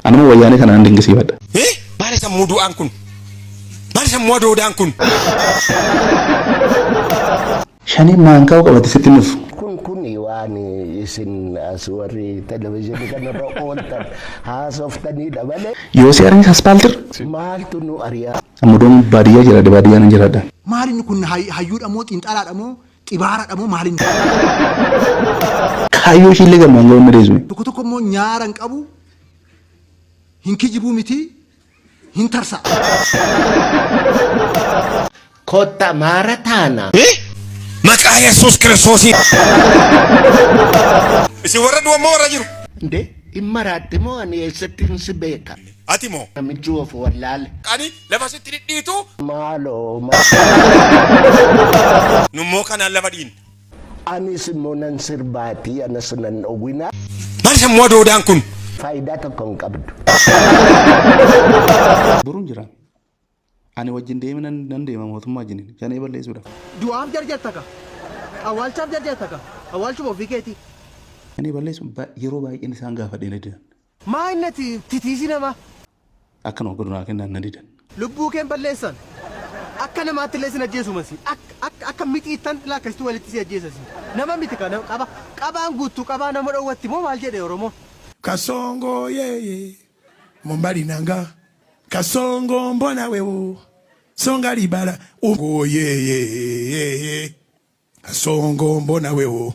Anuma wayyaanee kana nan dinqisiifadha. Maali sammuu du'aan kun? Maali sammuu adoodaan kun? Shanii maankaa qabate sitti nuuf. Kun waan isin aswarri televizyinii kanarra ooltan haasoftaniidha malee. Yoo si ariin aspaaltir. Maaltu nu ariyaa? Ammudoon baadiyyaa jiraadha baadiyyaan jiraadha. Maaliin kun hayyuudha moo xiinxalaadha moo xibaaraadha moo maaliin? Kaayyoo ishillee galmaan ga'uun miidheessume. Tokko immoo nyaara hin qabu hin kijibuu miti hin tarsa. Kotta maara taana. Maqaa Yesuus Kiristoosiin. Isin warra du'ammoo warra jiru. Nde immaraatti moo ani eessatti hin si beeka? Ati moo? Namichi of wallaale. Qani lafa sitti dhidhiitu. Maaloo Nummoo kanaan lafa dhiin. anis immoo nan sirbaatii anas nan dhowwina. Maali sammuu adoodaan kun? Faayidaa tokko hin qabdu. Boruun jira. Ani wajjin deeme nan deema mootummaa wajjin shanee balleessuudhaaf. Du'aaf jarjarta ka awwaalchaaf jarjarta ka awwaalchuma ofii keetii. Shanee balleessuun yeroo baay'een isaan gaafadhee na didan. Maa innati titiisi namaa Akkanuma godhunaa kennaan na didan. lubbuu keen balleessan akka namaatti illee sin ajjeesumasi akka mixiittan lakkasitti walitti si ajjeesasi nama miti kana qabaan guuttuu qabaa nama dhowwatti moo maal jedhe Oromoon? Kasongo yeye Mombali nanga Kasongo mbona wewo Songa libala Ungo yeye Kasongo mbona wewo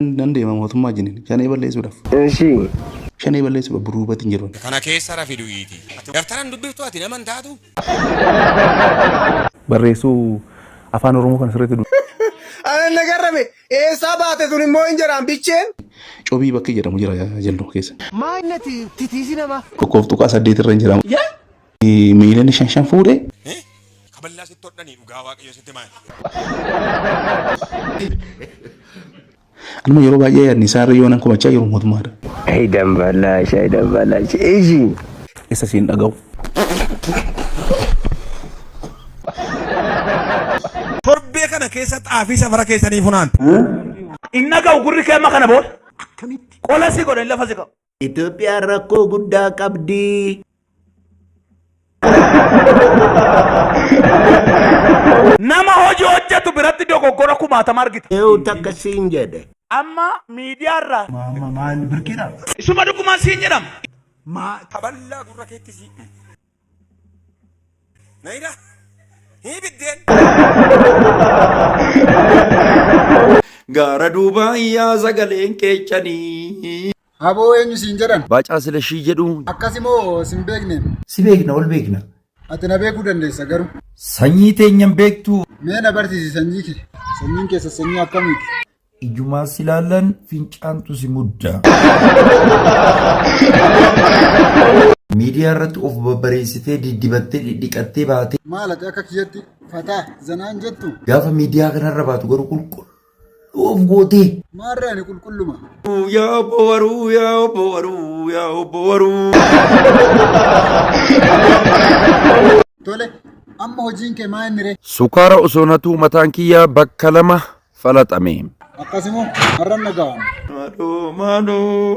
Nan deema mootummaa wajjin shanee balleessuudhaaf. Shanee balleessuudhaaf buruubatti hin jiru. Kana keessa rafi du'iiti. Daftaraan dubbiftu ati nama hin taatu. Barreessuu afaan Oromoo kana sirriitti dubbiftu. Ana nagarrame eessaa baate sun immoo hin jiraan bicheen. Cobii bakki jedhamu jira jalloo keessa. Maa innati titiisi namaa Tokkoof tuqaa 8 irra hin jiramu. Miilan 5 fuudhee. Kaballaa sitti hodhanii dhugaa waaqayyo sitti maali? Anuma yeroo baay'ee yaadni isaa irra yoo nan kumachaa jiru mootummaadha. Shaydan balaash. Eeji. Isa siin dhaga'u. Torbee kana keessa xaafii safara keessanii funaantu. Inna ga'u gurri keema kana booda. Qola si godhan lafa si qabu. Itoophiyaan rakkoo guddaa qabdi. Nama hojii hojjetu biratti dogoggora kumaatama argita. Eewu takka siin jedhe. Amma miidiyaa irraa. Maal birkiidha? Isuma dhugumaan siin jedhama. Kaballaa gurra keetti si. Nayida. Hii biddeen. Gaara duubaa iyyaa sagaleen keechanii. Aboo eenyu siin jedhan? Baacaa sila shii jedhu. Akkasimoo sin beekne. Si beekna ol beekna. Ati na beekuu dandeessa garuu. Sanyii teenyan beektu. Mee na barsiisi sanyii kee. Sanyiin keessa sanyii akkamiiti? Ijumaa si laallan fincaantu si mudda. Miidiyaa irratti of babbareessitee diddibattee dhidhiqattee baatee. Maal ati akka kiyyatti fataa zanaan jettu? Gaafa miidiyaa kanarra baatu garuu qulqulluu of gootee. Maarree ani qulqulluma. Yaa bowaruu yaa bowaruu yaa bowaruu. Tole amma hojiin kee maa inni ree? Sukaara osoo natuu mataan kiyyaa bakka lama falaxame. Akkasimoo har'an naga'an. Maadoo.